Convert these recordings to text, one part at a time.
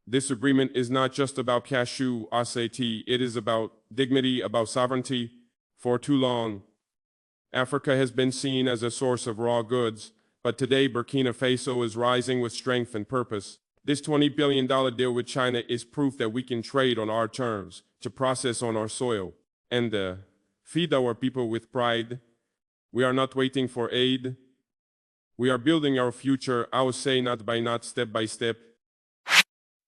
This agreement is not just about cashew ACT, it is about dignity, about sovereignty. For too long, Africa has been seen as a source of raw goods, but today Burkina Faso is rising with strength and purpose. This $20 billion deal with China is proof that we can trade on our terms, to process on our soil, and feed our people with pride. We are not waiting for aid. We are building our future, I would say not by not, step by step.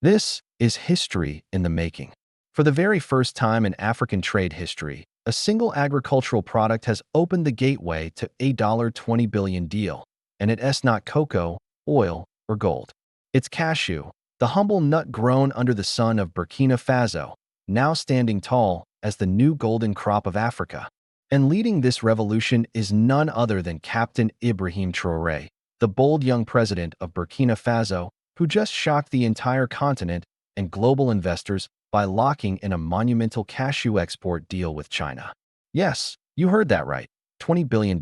This is history in the making. For the very first time in African trade history, a single agricultural product has opened the gateway to a $20 billion deal, and it's not cocoa, oil, or gold. It's cashew, the humble nut grown under the sun of Burkina Faso, now standing tall as the new golden crop of Africa. And leading this revolution is none other than Captain Ibrahim Traoré, the bold young president of Burkina Faso, who just shocked the entire continent and global investors by locking in a monumental cashew export deal with China. Yes, you heard that right, $20 billion.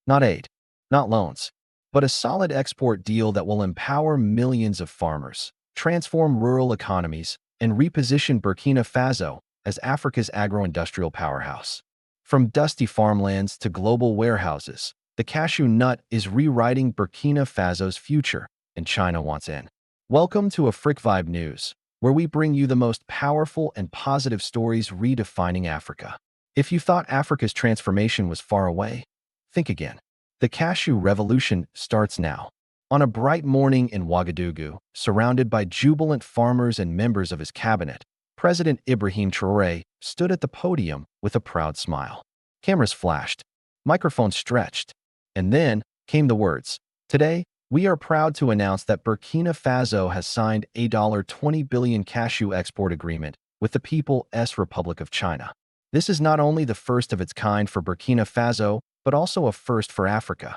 Not aid, not loans, but a solid export deal that will empower millions of farmers, transform rural economies, and reposition Burkina Faso as Africa's agro-industrial powerhouse. From dusty farmlands to global warehouses, the cashew nut is rewriting Burkina Faso's future, and China wants in. Welcome to Afrique Vibe News, where we bring you the most powerful and positive stories redefining Africa. If you thought Africa's transformation was far away, think again. The cashew revolution starts now. On a bright morning in Ouagadougou, surrounded by jubilant farmers and members of his cabinet, President Ibrahim Traoré stood at the podium with a proud smile. Cameras flashed, microphones stretched, and then came the words, "Today, we are proud to announce that Burkina Faso has signed a $20 billion cashew export agreement with the People's Republic of China. This is not only the first of its kind for Burkina Faso, but also a first for Africa."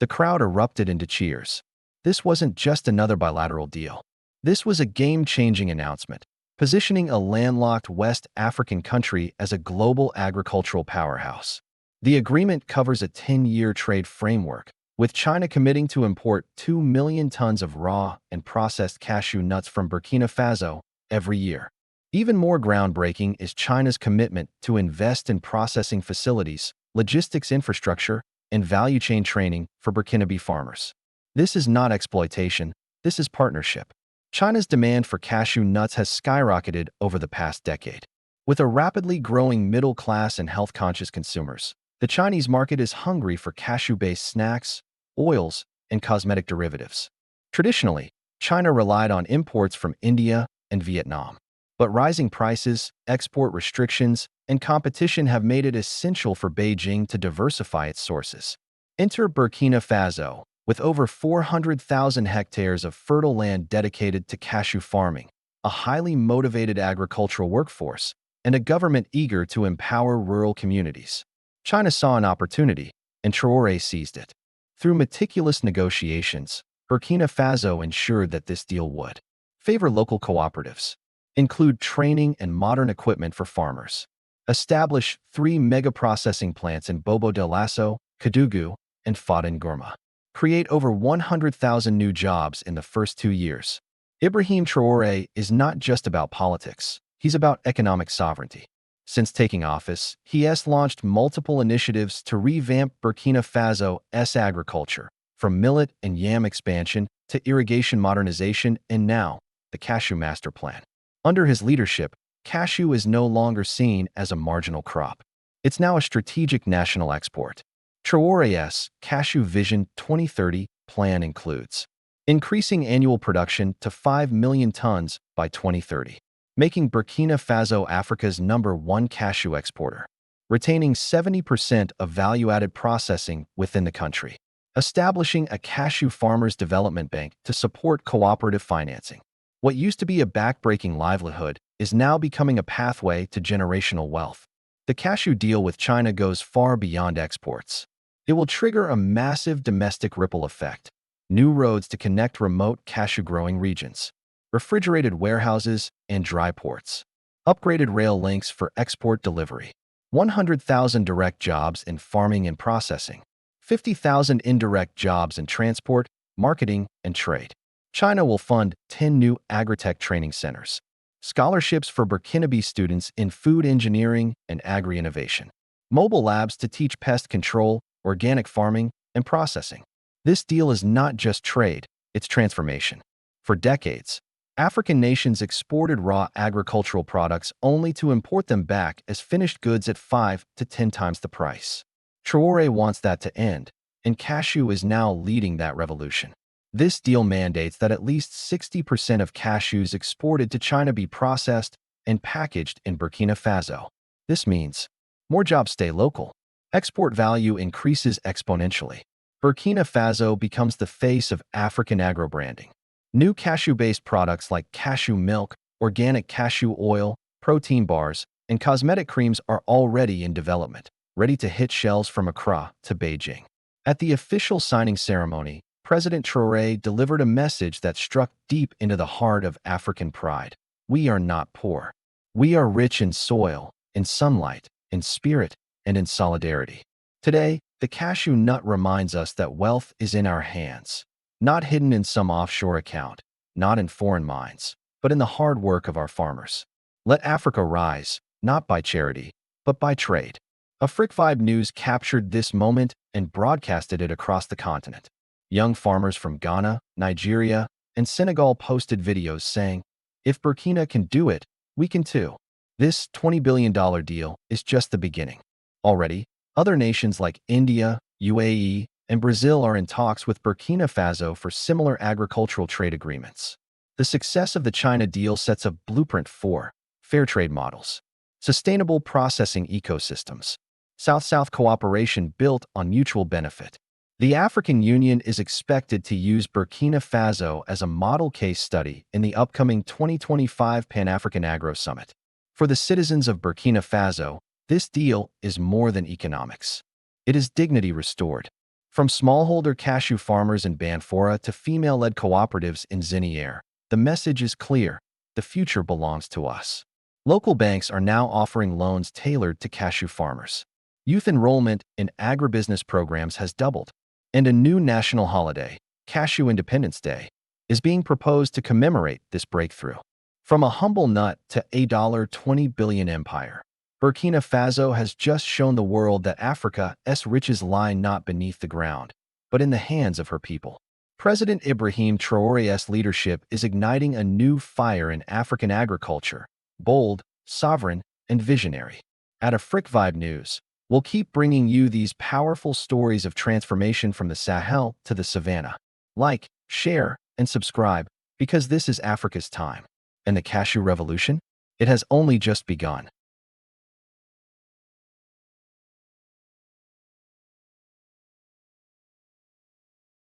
The crowd erupted into cheers. This wasn't just another bilateral deal. This was a game-changing announcement, positioning a landlocked West African country as a global agricultural powerhouse. The agreement covers a 10-year trade framework, with China committing to import 2 million tons of raw and processed cashew nuts from Burkina Faso every year. Even more groundbreaking is China's commitment to invest in processing facilities, logistics infrastructure, and value chain training for Burkinabe farmers. This is not exploitation, this is partnership. China's demand for cashew nuts has skyrocketed over the past decade. With a rapidly growing middle class and health-conscious consumers, the Chinese market is hungry for cashew-based snacks, oils, and cosmetic derivatives. Traditionally, China relied on imports from India and Vietnam. But rising prices, export restrictions, and competition have made it essential for Beijing to diversify its sources. Enter Burkina Faso, with over 400,000 hectares of fertile land dedicated to cashew farming, a highly motivated agricultural workforce, and a government eager to empower rural communities. China saw an opportunity, and Traoré seized it. Through meticulous negotiations, Burkina Faso ensured that this deal would favor local cooperatives, include training and modern equipment for farmers, establish 3 mega-processing plants in Bobo Dioulasso, Kédougou, and Fada Gourma, create over 100,000 new jobs in the first 2 years. Ibrahim Traoré is not just about politics, he's about economic sovereignty. Since taking office, he has launched multiple initiatives to revamp Burkina Faso's agriculture, from millet and yam expansion to irrigation modernization and now, the Cashew Master Plan. Under his leadership, cashew is no longer seen as a marginal crop. It's now a strategic national export. Traoré's Cashew Vision 2030 plan includes increasing annual production to 5 million tons by 2030, making Burkina Faso Africa's #1 cashew exporter, retaining 70% of value-added processing within the country, establishing a cashew farmers development bank to support cooperative financing. What used to be a backbreaking livelihood is now becoming a pathway to generational wealth. The cashew deal with China goes far beyond exports. It will trigger a massive domestic ripple effect, new roads to connect remote cashew-growing regions, refrigerated warehouses and dry ports, upgraded rail links for export delivery, 100,000 direct jobs in farming and processing, 50,000 indirect jobs in transport, marketing, and trade. China will fund 10 new agritech training centers, scholarships for Burkinabe students in food engineering and agri-innovation, mobile labs to teach pest control, organic farming, and processing. This deal is not just trade, it's transformation. For decades, African nations exported raw agricultural products only to import them back as finished goods at 5 to 10 times the price. Traore wants that to end, and Cashew is now leading that revolution. This deal mandates that at least 60% of cashews exported to China be processed and packaged in Burkina Faso. This means more jobs stay local. Export value increases exponentially. Burkina Faso becomes the face of African agro-branding. New cashew-based products like cashew milk, organic cashew oil, protein bars, and cosmetic creams are already in development, ready to hit shelves from Accra to Beijing. At the official signing ceremony, President Traore delivered a message that struck deep into the heart of African pride. We are not poor. We are rich in soil, in sunlight, in spirit, and in solidarity. Today, the cashew nut reminds us that wealth is in our hands, not hidden in some offshore account, not in foreign mines, but in the hard work of our farmers. Let Africa rise, not by charity, but by trade. Afrique News captured this moment and broadcasted it across the continent. Young farmers from Ghana, Nigeria, and Senegal posted videos saying, "If Burkina can do it, we can too." This $20 billion deal is just the beginning. Already, other nations like India, UAE, and Brazil are in talks with Burkina Faso for similar agricultural trade agreements. The success of the China deal sets a blueprint for fair trade models, sustainable processing ecosystems, South-South cooperation built on mutual benefit. The African Union is expected to use Burkina Faso as a model case study in the upcoming 2025 Pan-African Agro Summit. For the citizens of Burkina Faso, this deal is more than economics. It is dignity restored. From smallholder cashew farmers in Banfora to female-led cooperatives in Ziniere, the message is clear: the future belongs to us. Local banks are now offering loans tailored to cashew farmers. Youth enrollment in agribusiness programs has doubled, and a new national holiday, Cashew Independence Day, is being proposed to commemorate this breakthrough. From a humble nut to a $20 billion empire, Burkina Faso has just shown the world that Africa's riches lie not beneath the ground, but in the hands of her people. President Ibrahim Traore's leadership is igniting a new fire in African agriculture, bold, sovereign, and visionary. At Afrique News, we'll keep bringing you these powerful stories of transformation from the Sahel to the savannah. Like, share, and subscribe, because this is Africa's time. And the cashew revolution? It has only just begun.